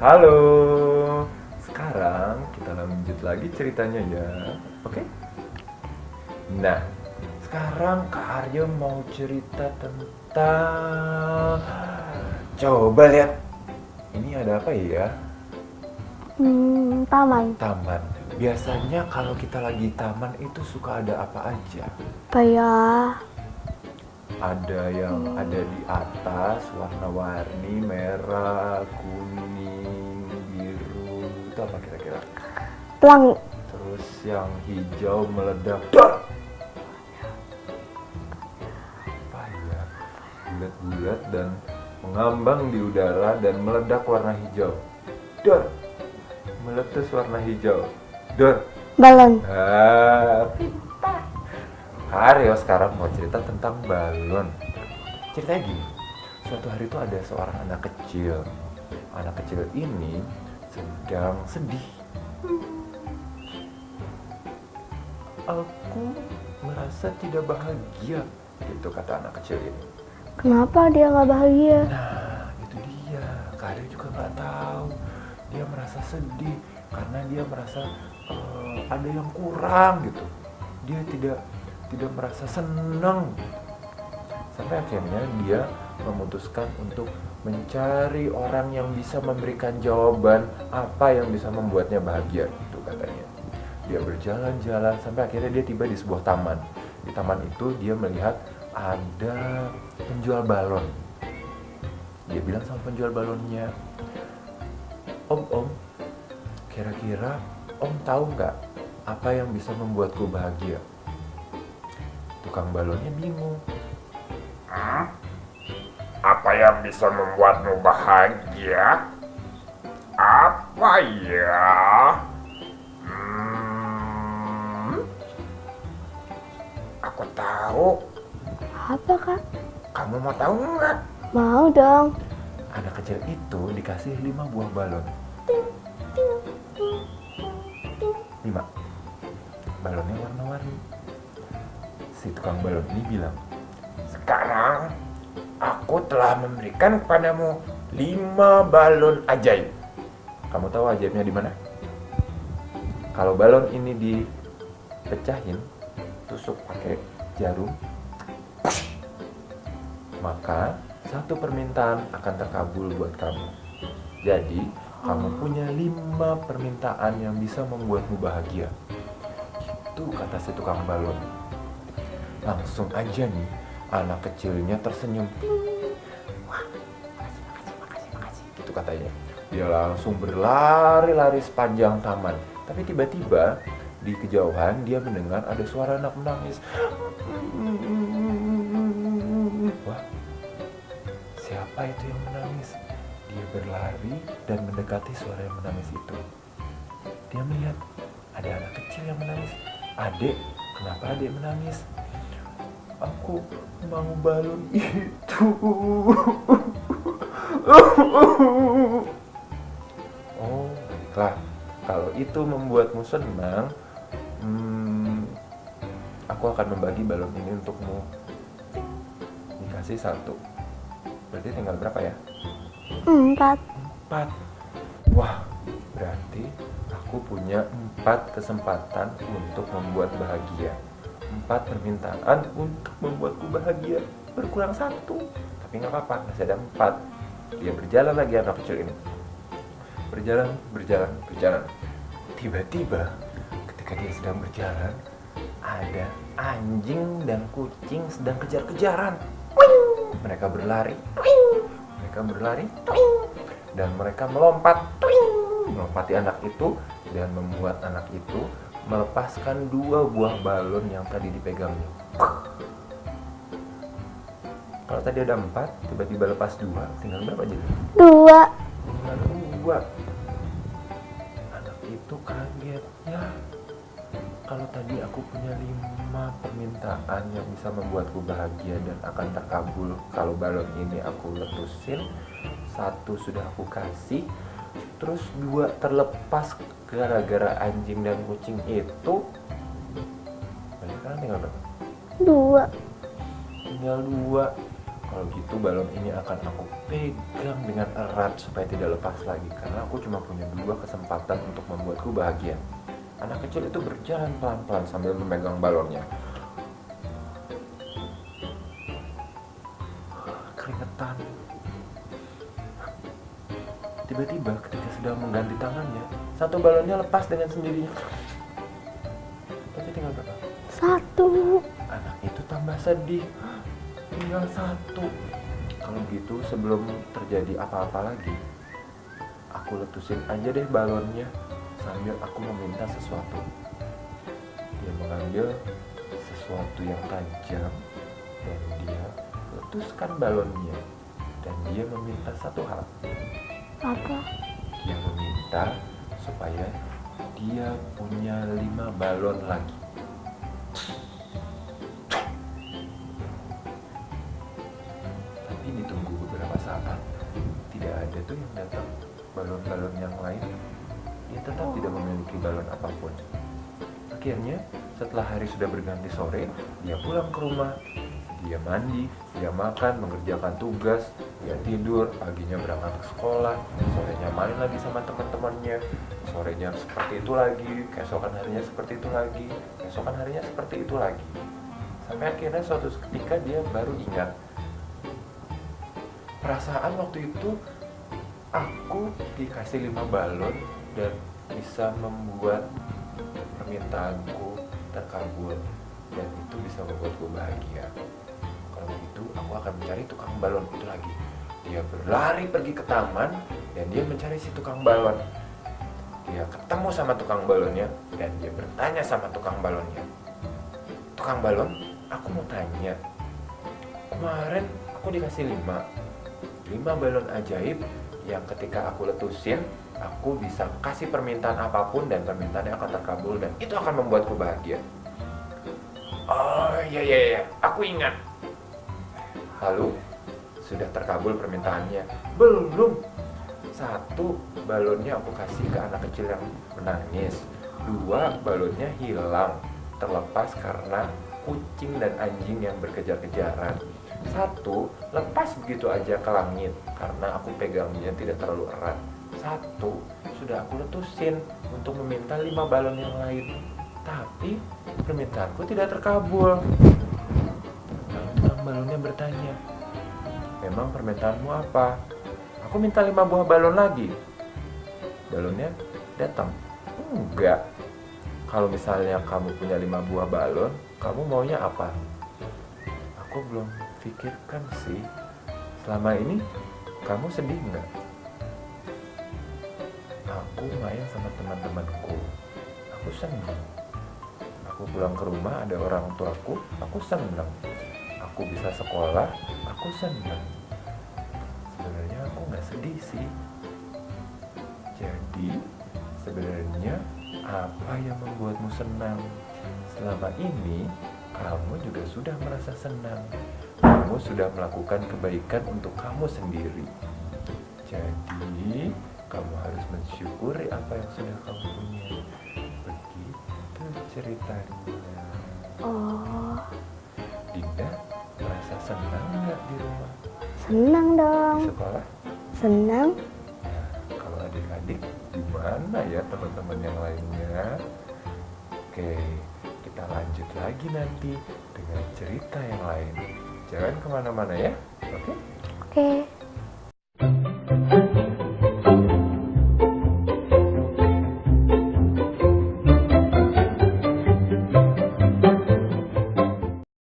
Halo, sekarang kita lanjut lagi ceritanya ya, oke? Nah, sekarang Kak Aryo mau cerita tentang... Coba lihat, ini ada apa ya? Taman. Taman. Biasanya kalau kita lagi taman itu suka ada apa aja? Kayak Ada yang ada di atas, warna-warni, merah, kuning, biru, itu apa kira-kira? pelangi. Terus yang hijau meledak, dar! Apa ya? Bulat-bulat dan mengambang di udara dan meledak warna hijau, dar! Meletus warna hijau, dar! Balon. Pintar. Aryo sekarang mau cerita tentang balon. Ceritanya gini, suatu hari itu ada seorang anak kecil. Anak kecil ini sedang sedih. Aku merasa tidak bahagia, gitu kata anak kecil ini. Kenapa dia nggak bahagia? Nah, itu dia. Kak Aryo juga nggak tahu. Dia merasa sedih karena dia merasa ada yang kurang gitu. Dia tidak merasa senang. Sampai akhirnya dia memutuskan untuk mencari orang yang bisa memberikan jawaban apa yang bisa membuatnya bahagia, itu katanya. Dia berjalan-jalan sampai akhirnya dia tiba di sebuah taman. Di taman itu dia melihat ada penjual balon. Dia bilang sama penjual balonnya, Om, kira-kira Om tahu nggak apa yang bisa membuatku bahagia? Tukang balonnya bingung. Apa yang bisa membuatmu bahagia? Apa ya? Aku tahu. Apa, Kak? Kamu mau tahu nggak? Mau dong. Anak kecil itu dikasih 5 buah balon. 5. Balonnya warna-warni. Si tukang balon ini bilang, Sekarang aku telah memberikan kepadamu 5 balon ajaib. kamu tahu ajaibnya di mana? Kalau balon ini dipecahin, tusuk pakai jarum, maka satu permintaan akan terkabul buat kamu. Jadi, kamu punya 5 permintaan yang bisa membuatmu bahagia. Itu kata si tukang balon. Langsung aja nih, anak kecilnya tersenyum. Wah, makasih, gitu katanya. Dia langsung berlari-lari sepanjang taman. Tapi tiba-tiba di kejauhan dia mendengar ada suara anak menangis. Wah, siapa itu yang menangis? Dia berlari dan mendekati suara yang menangis itu. Dia melihat ada anak kecil yang menangis. Adik, kenapa adik menangis? Aku mau balon itu. Oh, baiklah. Kalau itu membuatmu senang, aku akan membagi balon ini untukmu. Dikasih 1. Berarti tinggal berapa ya? 4. 4. Wah, berarti aku punya 4 kesempatan untuk membuat bahagia. 4 permintaan untuk membuatku bahagia. Berkurang 1. Tapi nggak apa-apa, masih ada 4. Dia berjalan lagi anak kecil ini. Berjalan. Tiba-tiba ketika dia sedang berjalan, ada anjing dan kucing sedang kejar-kejaran. Mereka berlari. Dan mereka melompati anak itu dan membuat anak itu melepaskan 2 buah balon yang tadi dipegangnya. Kalau tadi ada 4, tiba-tiba lepas 2, tinggal berapa jadi? 2. Tinggal 2. Anak itu kagetnya. Kalau tadi aku punya 5 permintaan yang bisa membuatku bahagia dan akan terkabul kalau balon ini aku letusin, 1 sudah aku kasih, terus 2 terlepas gara-gara anjing dan kucing itu. Berarti sekarang tinggal berapa? 2. Tinggal 2. Kalau gitu balon ini akan aku pegang dengan erat supaya tidak lepas lagi. Karena aku cuma punya 2 kesempatan untuk membuatku bahagia. Anak kecil itu berjalan pelan-pelan sambil memegang balonnya. Keringetan. Tiba-tiba ketika sedang mengganti tangannya, satu balonnya lepas dengan sendirinya. Tapi tinggal berapa? 1. Anak itu tambah sedih. Tinggal 1. Kalau gitu sebelum terjadi apa-apa lagi, aku letusin aja deh balonnya sambil aku meminta sesuatu. Dia mengambil sesuatu yang tajam dan dia letuskan balonnya. Dan dia meminta satu hal. Apa? Dia meminta supaya dia punya 5 balon lagi. Tapi ditunggu beberapa saat, tidak ada tuh yang datang balon-balon yang lain. Dia tetap tidak memiliki balon apapun. Akhirnya setelah hari sudah berganti sore, dia pulang ke rumah. Dia mandi, dia makan, mengerjakan tugas, dia tidur, paginya berangkat ke sekolah, sorenya main lagi sama teman-temannya, sorenya seperti itu lagi, keesokan harinya seperti itu lagi, keesokan harinya seperti itu lagi. Sampai akhirnya suatu ketika dia baru ingat, perasaan waktu itu aku dikasih 5 balon dan bisa membuat permintaanku terkabul, dan itu bisa membuatku bahagia. Kalau begitu aku akan mencari tukang balon itu lagi. Dia berlari pergi ke taman dan dia mencari si tukang balon. Dia ketemu sama tukang balonnya dan dia bertanya sama tukang balonnya, "Tukang balon, aku mau tanya, kemarin aku dikasih 5 balon ajaib yang ketika aku letusin, aku bisa kasih permintaan apapun dan permintaannya akan terkabul dan itu akan membuatku bahagia." "Oh iya, aku ingat." "Halo, sudah terkabul permintaannya?" "Belum. 1 balonnya aku kasih ke anak kecil yang menangis. 2 balonnya hilang, terlepas karena kucing dan anjing yang berkejar-kejaran. 1 lepas begitu aja ke langit karena aku pegangnya tidak terlalu erat. 1 sudah aku letusin untuk meminta 5 balon yang lain. Tapi permintaanku tidak terkabul." Tukang balonnya bertanya, "Memang permintaanmu apa?" "Aku minta 5 buah balon lagi." Balonnya datang. "Enggak. Kalau misalnya kamu punya 5 buah balon, kamu maunya apa?" "Aku belum pikirkan sih. Selama ini kamu sedih enggak?" "Aku main sama teman-temanku. Aku senang. Aku pulang ke rumah ada orang tuaku, aku senang. Aku bisa sekolah, aku senang. Sebenarnya aku nggak sedih sih. Jadi sebenarnya apa yang membuatmu senang? Selama ini kamu juga sudah merasa senang. Kamu sudah melakukan kebaikan untuk kamu sendiri. Jadi kamu harus mensyukuri apa yang sudah kamu punya." Begitu ceritanya. Oh, Dinda merasa senang nggak di rumah? senang dong. Di sekolah? Senang. Nah, kalau adik-adik gimana ya teman-teman yang lainnya? Oke, kita lanjut lagi nanti dengan cerita yang lain. Jangan kemana-mana ya, oke? Oke.